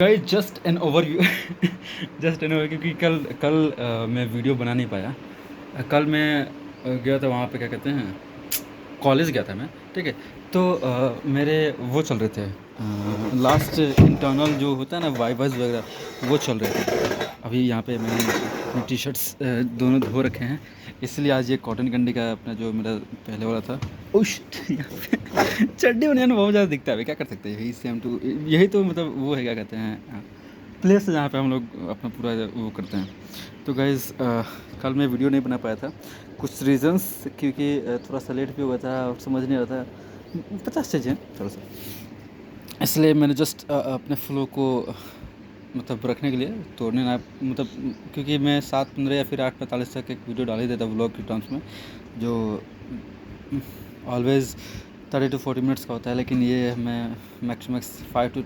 Guys just an overview just an over क्योंकि कल कल मैं वीडियो बना नहीं पाया। कल मैं गया था वहाँ पे, क्या कहते हैं, कॉलेज गया था मैं, ठीक है। तो मेरे वो चल रहे थे, लास्ट इंटरनल जो होता है ना, वाइवाज वगैरह, वो चल रहे थे। अभी यहाँ पे मैंने अपनी टी शर्ट्स दोनों धो रखे हैं, इसलिए आज ये कॉटन कैंडी का अपना जो मेरा पहले वाला था, उश यहाँ पे चड्डी बनियान बहुत ज़्यादा दिखता है, क्या कर सकते हैं, यही सेम टू यही तो मतलब वो है, क्या कहते हैं, प्लेस जहाँ पे हम लोग अपना पूरा वो करते हैं। तो गाइज़ कल मैं वीडियो नहीं बना पाया था, कुछ रीज़न्स, क्योंकि थोड़ा सा लेट भी हुआ था और समझ नहीं आ रहा था, 50 चीज़ें थोड़ा सा, इसलिए मैंने जस्ट अपने फ्लो को मतलब रखने के लिए तोड़ने ना, मतलब क्योंकि मैं 7:15 या फिर 8:45 तक एक वीडियो डाल ही देता व्लॉग के टर्म्स में, जो ऑलवेज़ 30 to 40 मिनट्स का होता है, लेकिन ये मैं मैक्स 5 to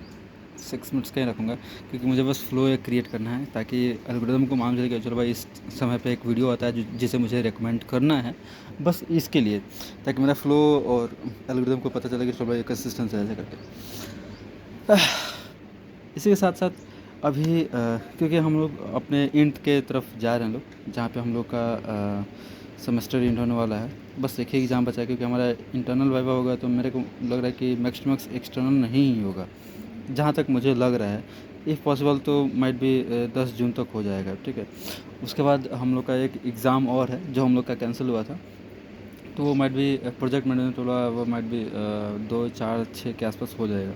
6 मिनट्स का ही रखूँगा, क्योंकि मुझे बस फ्लो एक क्रिएट करना है, ताकि एल्गोरिदम को मालूम चले कि चलो भाई इस समय पे एक वीडियो आता है जिसे मुझे रिकमेंड करना है, बस इसके लिए, ताकि मेरा फ्लो और एल्गोरिदम को पता चले कि चलो भाई कंसिस्टेंस है, ऐसे करके। इसी के साथ साथ अभी क्योंकि हम लोग अपने इंट के तरफ जा रहे हैं लोग, जहाँ पे हम लोग का सेमेस्टर एंड होने वाला है, बस एक ही एग्ज़ाम बचा है, क्योंकि हमारा इंटरनल वाइवा होगा, तो मेरे को लग रहा है कि मैक्स टू मैक्स एक्सटर्नल नहीं ही होगा, जहाँ तक मुझे लग रहा है। इफ़ पॉसिबल तो माइट भी 10 जून तक हो जाएगा, ठीक है। उसके बाद हम लोग का एक एग्ज़ाम और है जो हम लोग का कैंसिल हुआ था, तो वो माइट भी प्रोजेक्ट मैनेजमेंट वाला, वो माइट भी 2, 4, 6 के आसपास हो जाएगा।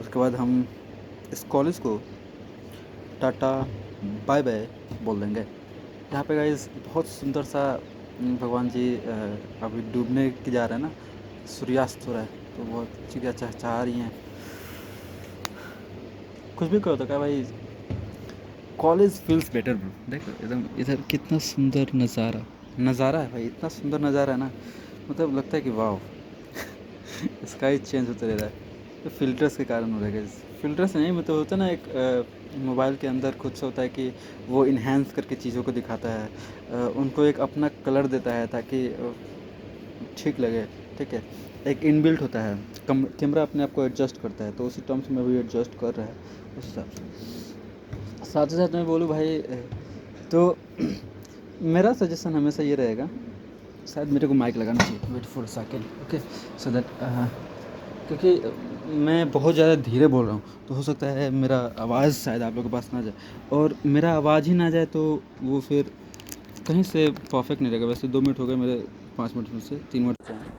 उसके बाद हम इस कॉलेज को टाटा बाय बाय बोल देंगे। यहाँ पे गाइस बहुत सुंदर सा भगवान जी अभी डूबने की जा रहे हैं ना, सूर्यास्त हो रहा है, तो बहुत चिड़िया चहचहा रही हैं। कुछ भी कहो तो क्या भाई, कॉलेज फील्स बेटर ब्रो। देखो एकदम इधर कितना सुंदर नज़ारा है भाई, इतना सुंदर नज़ारा है ना, मतलब लगता है कि वाह स्काई चेंज होते रह रहा है। तो फ़िल्टर्स के कारण हो रहा है, फ़िल्टर्स नहीं, मतलब होता है ना एक मोबाइल के अंदर खुद से होता है कि वो इन्हेंस करके चीज़ों को दिखाता है, उनको एक अपना कलर देता है ताकि ठीक लगे, ठीक है। एक इनबिल्ट होता है, कैमरा अपने आप को एडजस्ट करता है, तो उसी टर्म्स में भी एडजस्ट कर रहा है उस हिसाब से। साथ ही साथ मैं बोलूँ भाई, तो मेरा सजेशन हमेशा ये रहेगा, शायद मेरे को माइक लगाना चाहिए, wait for second, okay, so that क्योंकि मैं बहुत ज़्यादा धीरे बोल रहा हूँ, तो हो सकता है मेरा आवाज़ शायद आप लोगों के पास ना जाए, और मेरा आवाज़ ही ना जाए तो वो फिर कहीं से परफेक्ट नहीं रहेगा। वैसे 2 मिनट हो गए मेरे, 5 मिनट में से 3 मिनट से हैं,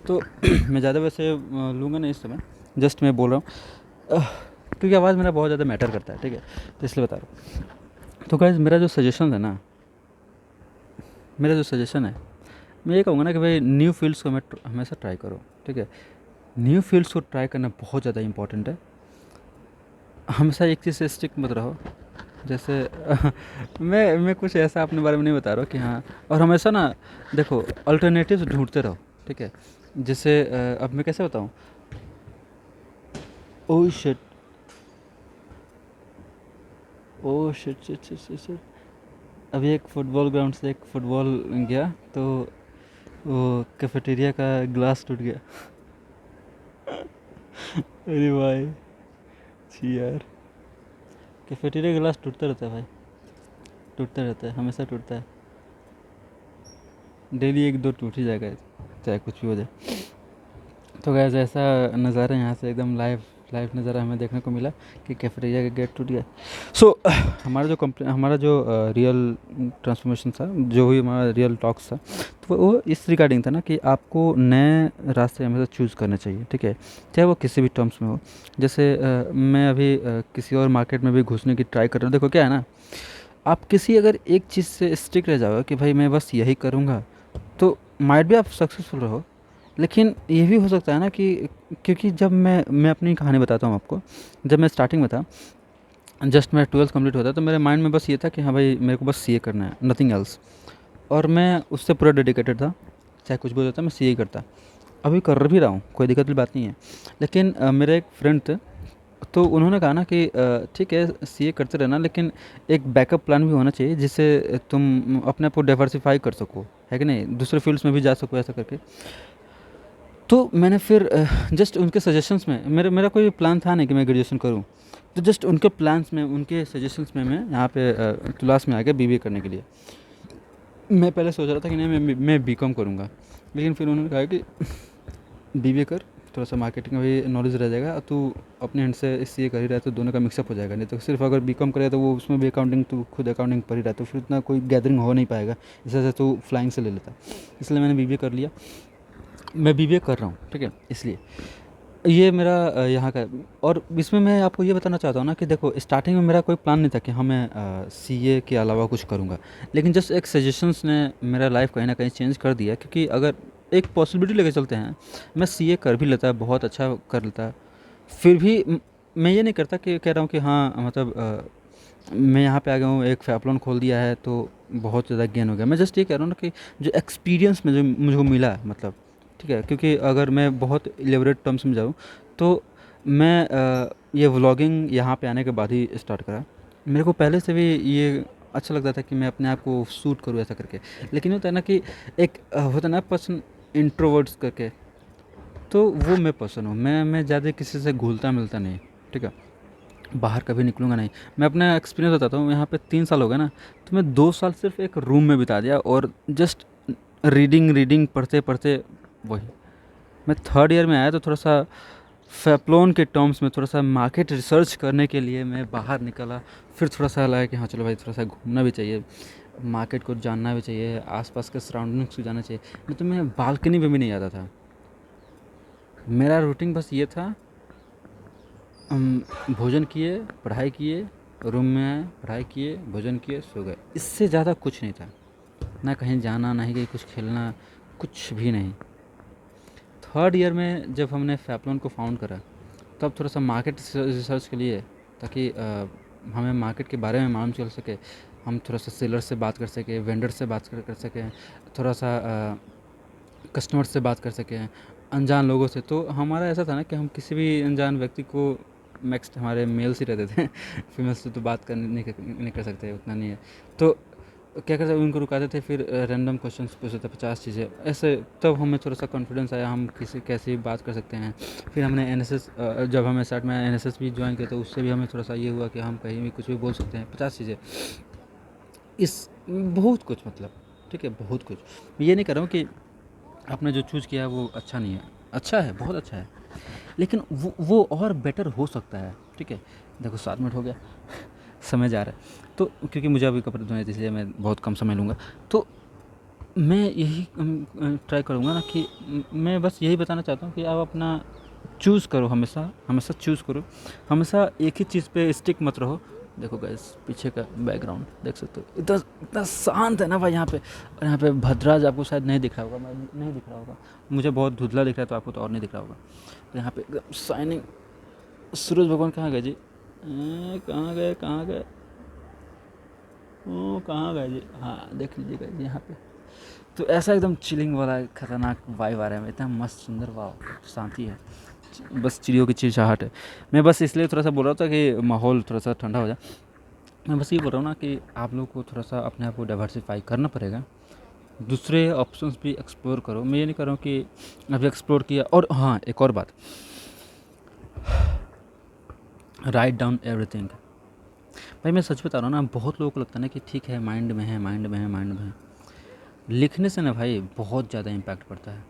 तो मैं ज़्यादा वैसे लूँगा नहीं इस समय, जस्ट मैं बोल रहा हूँ क्योंकि आवाज़ मेरा बहुत ज़्यादा मैटर करता है, ठीक है, तो इसलिए बता रहा हूँ। तो गाइस मेरा जो सजेशन है ना, मैं ये कहूँगा ना कि भाई न्यू फील्ड्स को हमेशा ट्राई करो, ठीक है। न्यू फील्ड्स को ट्राई करना बहुत ज़्यादा इंपॉर्टेंट है। हमेशा एक चीज़ से स्टिक मत रहो, जैसे मैं कुछ ऐसा अपने बारे में नहीं बता रहा हूँ कि हाँ, और हमेशा ना देखो अल्टरनेटिव्स ढूंढते रहो, ठीक है। जैसे अब मैं कैसे बताऊँ, oh shit, oh shit shit shit shit shit, अभी एक फुटबॉल ग्राउंड से एक फुटबॉल गया, तो वो कैफेटेरिया का ग्लास टूट गया अरे भाई, छी यार, कैफेटेरिया ग्लास टूटता रहता है भाई, टूटता रहता है, हमेशा टूटता है, डेली 1-2 टूट ही जाएगा, चाहे कुछ भी हो जाए। तो गैस ऐसा नज़ारा यहाँ से एकदम लाइव नज़ारा हमें देखने को मिला कि कैफेटेरिया का गेट टूट गया। सो हमारा जो रियल ट्रांसफॉर्मेशन था, जो भी हमारा रियल टॉक्स था, तो वो इस रिगार्डिंग था ना कि आपको नए रास्ते हमेशा चूज़ करने चाहिए, ठीक है, चाहे वो किसी भी टर्म्स में हो। जैसे मैं अभी किसी और मार्केट में भी घुसने की ट्राई कर रहा हूँ। देखो क्या है ना, आप किसी अगर एक चीज़ से स्टिक रह जाओगे कि भाई मैं बस यही करूँगा, तो माइट भी आप सक्सेसफुल रहो, लेकिन ये भी हो सकता है ना कि, क्योंकि जब मैं अपनी कहानी बताता हूँ आपको, जब मैं स्टार्टिंग में था, जस्ट मैं 12th कंप्लीट होता, तो मेरे माइंड में बस ये था कि हाँ भाई मेरे को बस सीए करना है, नथिंग एल्स, और मैं उससे पूरा डेडिकेटेड था, चाहे कुछ भी हो जाता मैं सीए करता। अभी कर भी रहा हूँ, कोई दिक्कत की बात नहीं है, लेकिन मेरे एक फ्रेंड थे, तो उन्होंने कहा ना कि ठीक है सीए करते रहना, लेकिन एक बैकअप प्लान भी होना चाहिए जिससे तुम अपने आप को डाइवर्सिफाई कर सको, है कि नहीं, दूसरे फील्ड्स में भी जा सको ऐसा करके। तो मैंने फिर जस्ट उनके सजेशंस में, मेरा कोई प्लान था नहीं कि मैं ग्रेजुएशन करूँ, तो जस्ट उनके प्लान्स में, उनके सजेशंस में मैं यहाँ पे क्लास में आ गया बीबीए करने के लिए। मैं पहले सोच रहा था कि नहीं मैं बीकॉम करूँगा, लेकिन फिर उन्होंने कहा कि बीबीए कर, थोड़ा सा मार्केटिंग का भी नॉलेज रह जाएगा, तू अपने हैंड से सीए कर ही रहा है तो दोनों का मिक्सअप हो जाएगा। नहीं तो सिर्फ अगर बीकॉम करेगा तो वो उसमें भी अकाउंटिंग, तू खुद अकाउंटिंग पढ़ ही रहा है तो फिर उतना कोई गैदरिंग हो नहीं पाएगा, इस वजह से तू फ्लाइंग से ले लेता। इसलिए मैंने बीबीए कर लिया। मैं बीबीए कर रहा हूँ, ठीक है। इसलिए ये मेरा यहाँ का। और इसमें मैं आपको ये बताना चाहता हूँ ना कि देखो, स्टार्टिंग में मेरा कोई प्लान नहीं था कि हाँ मैं सीए के अलावा कुछ करूँगा, लेकिन जस्ट एक सजेशंस ने मेरा लाइफ कहीं ना कहीं चेंज कर दिया। क्योंकि अगर एक पॉसिबिलिटी लेके चलते हैं, मैं सीए कर भी लेता, बहुत अच्छा कर लेता, फिर भी मैं ये नहीं करता कि कह रहा हूँ कि हाँ मतलब मैं यहाँ पे आ गया हूँ, एक फैपलॉन खोल दिया है तो बहुत ज़्यादा गेन हो गया। मैं जस्ट ये कह रहा हूँ ना कि जो एक्सपीरियंस में जो मुझे मिला है, मतलब ठीक है। क्योंकि अगर मैं बहुत एलेबोरेट टर्म्स में जाऊँ तो मैं ये व्लॉगिंग यहाँ पे आने के बाद ही स्टार्ट करा। मेरे को पहले से भी ये अच्छा लगता था कि मैं अपने आप को शूट करूँ ऐसा करके, लेकिन होता है ना कि एक होता है ना पर्सन इंट्रोवर्ट्स करके, तो वो मैं पर्सन हूँ। मैं ज़्यादा किसी से घुलता मिलता नहीं, ठीक है। बाहर कभी निकलूँगा नहीं। मैं अपना एक्सपीरियंस बताता हूँ, यहाँ पे 3 साल हो गए ना, तो मैं 2 साल सिर्फ एक रूम में बिता दिया और जस्ट रीडिंग पढ़ते वही। मैं थर्ड ईयर में आया तो थोड़ा-सा फ़ैपलॉन के टर्म्स में थोड़ा-सा मार्केट रिसर्च करने के लिए मैं बाहर निकला। फिर थोड़ा-सा लगा कि हाँ, चलो भाई थोड़ा-सा घूमना भी चाहिए, मार्केट को जानना भी चाहिए, आस-पास के सराउंडिंग्स को जानना चाहिए। नहीं तो मैं बालकनी में भी नहीं आता था। मेरा रूटीन बस ये था, भोजन किए, पढ़ाई किए, रूम में आए, पढ़ाई किए, भोजन किए, सो गए। इससे ज़्यादा कुछ नहीं था। ना कहीं जाना, ना ही कहीं कुछ खेलना, कुछ भी नहीं। थर्ड ईयर में जब हमने फ़ैपलॉन को फाउंड करा, तब थोड़ा-सा मार्केट रिसर्च के लिए, ताकि हमें मार्केट के बारे में मालूम चल सके, हम थोड़ा-सा सेलर से बात कर सकें, वेंडर से बात कर सकें, थोड़ा-सा कस्टमर से बात कर सकें, अनजान लोगों से। तो हमारा ऐसा था ना कि हम किसी भी अनजान व्यक्ति को, नेक्स्ट हमारे मेल्स ही रहते थे फीमेल से तो बात नहीं कर सकते, उतना नहीं है। तो क्या करते, उनको रुकाते थे, फिर रैंडम क्वेश्चंस पूछते थे 50 चीज़ें ऐसे। तब हमें थोड़ा-सा कॉन्फिडेंस आया, हम किसी कैसे भी बात कर सकते हैं। फिर हमने एनएसएस, जब हमें स्टार्ट में एनएसएस भी ज्वाइन किया तो उससे भी हमें थोड़ा-सा ये हुआ कि हम कहीं भी कुछ भी बोल सकते हैं, 50 चीज़ें। इस बहुत कुछ, मतलब ठीक है, बहुत कुछ। मैं ये नहीं कह रहा हूँ कि आपने जो चूज़ किया है वो अच्छा नहीं है, अच्छा है, बहुत अच्छा है, लेकिन वो और बेटर हो सकता है, ठीक है। देखो 7 मिनट हो गया समय जा रहा है, तो क्योंकि मुझे अभी कपड़े धोने थे इसलिए मैं बहुत कम समय लूँगा। तो मैं यही ट्राई करूँगा ना कि मैं बस यही बताना चाहता हूँ कि आप अपना चूज़ करो, हमेशा हमेशा चूज़ करो, हमेशा एक ही चीज़ पे स्टिक मत रहो। देखो गाइस, पीछे का बैकग्राउंड देख सकते हो, इतना इतना शांत है ना भाई यहाँ पे। और यहाँ पे भद्राज आपको शायद नहीं दिख रहा होगा, मैं नहीं दिख रहा होगा, मुझे बहुत धुंधला दिख रहा है तो आपको तो और नहीं दिख रहा होगा। तो यहाँ पे एकदम शाइनिंग। सूरज भगवान कहाँ गए जी? कहाँ गए, कहाँ गए, ओ कहाँ गए जी? हाँ देख लीजिएगा जी यहाँ पे। तो ऐसा एकदम चिलिंग वाला खतरनाक वाइब आ रहा है, इतना मस्त सुंदर, वाह शांति है, बस चिड़ियों की चिलचाहट है। मैं बस इसलिए थोड़ा सा बोल रहा था कि माहौल थोड़ा सा ठंडा हो जाए। मैं बस ये बोल रहा हूँ ना कि आप लोग को थोड़ा सा अपने आप को डाइवर्सिफाई करना पड़ेगा, दूसरे ऑप्शंस भी एक्सप्लोर करो। मैं ये नहीं कर रहा हूँ कि अभी एक्सप्लोर किया। और हाँ, एक और बात, राइट डाउन एवरीथिंग। भाई मैं सच बता रहा हूँ ना, बहुत लोगों को लगता है ना कि ठीक है माइंड में है, माइंड में है, माइंड में है। लिखने से ना भाई बहुत ज़्यादा इम्पैक्ट पड़ता है।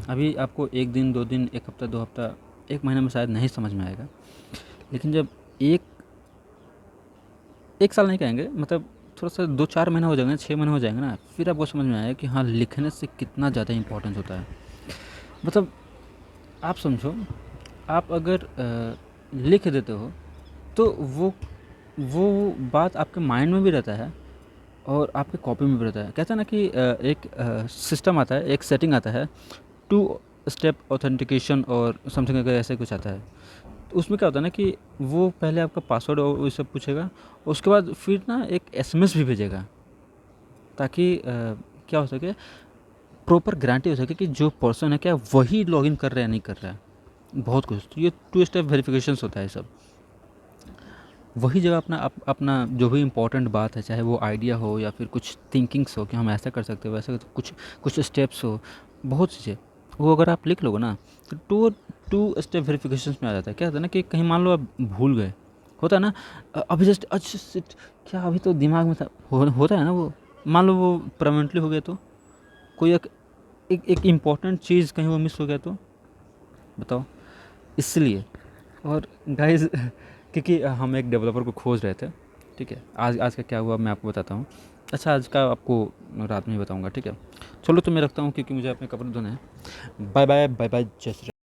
अभी आपको 1 दिन, 2 दिन, 1 हफ्ता, 2 हफ्ता, 1 महीने में शायद नहीं समझ में आएगा, लेकिन जब एक 1 साल नहीं कहेंगे, मतलब थोड़ा-सा 2-4 महीने हो जाएंगे, 6 महीने हो जाएंगे ना, फिर आपको समझ में आएगा कि हाँ, लिखने से कितना ज़्यादा इम्पोर्टेंस होता है। मतलब आप समझो, आप अगर लिख देते हो तो वो बात आपके माइंड में भी रहता है और आपके कॉपी में भी रहता है। कहते हैं ना कि एक सिस्टम आता है, एक सेटिंग आता है, 2 स्टेप ऑथेंटिकेशन और समथिंग अगर ऐसे कुछ आता है। तो उसमें क्या होता है ना कि वो पहले आपका पासवर्ड और वो सब पूछेगा, उसके बाद फिर ना एक एसएमएस भी भेजेगा, ताकि क्या हो सके, प्रॉपर गारंटी हो सके कि जो पर्सन है क्या वही लॉगिन कर रहा है या नहीं कर रहा है। बहुत कुछ, तो ये 2 स्टेप वेरिफिकेशंस होता है सब। वही जगह अपना जो भी इम्पोर्टेंट बात है, चाहे वो आइडिया हो या फिर कुछ थिंकिंग्स हो कि हम ऐसा कर सकते हो, वैसे कुछ स्टेप्स हो, बहुत चीज़ें, वो अगर आप लिख लोगे ना तो 2 स्टेप वेरिफिकेशंस में आ जाता है। क्या होता है ना कि कहीं मान लो आप भूल गए, होता है ना। अभी जस्ट अच्छा शिट, क्या अभी तो दिमाग में था, होता है ना वो। मान लो वो परमानेंटली हो गया तो, कोई एक इम्पोर्टेंट चीज़ कहीं वो मिस हो गया तो बताओ। इसलिए, और गाइस क्योंकि हम एक डेवलपर को खोज रहे थे, ठीक है। आज आज का क्या हुआ मैं आपको बताता हूँ। अच्छा, आज का आपको रात में ही बताऊँगा, ठीक है। चलो तो मैं रखता हूँ क्योंकि मुझे अपने कपड़े धोने हैं। बाय बाय बाय बाय, जय श्री राम।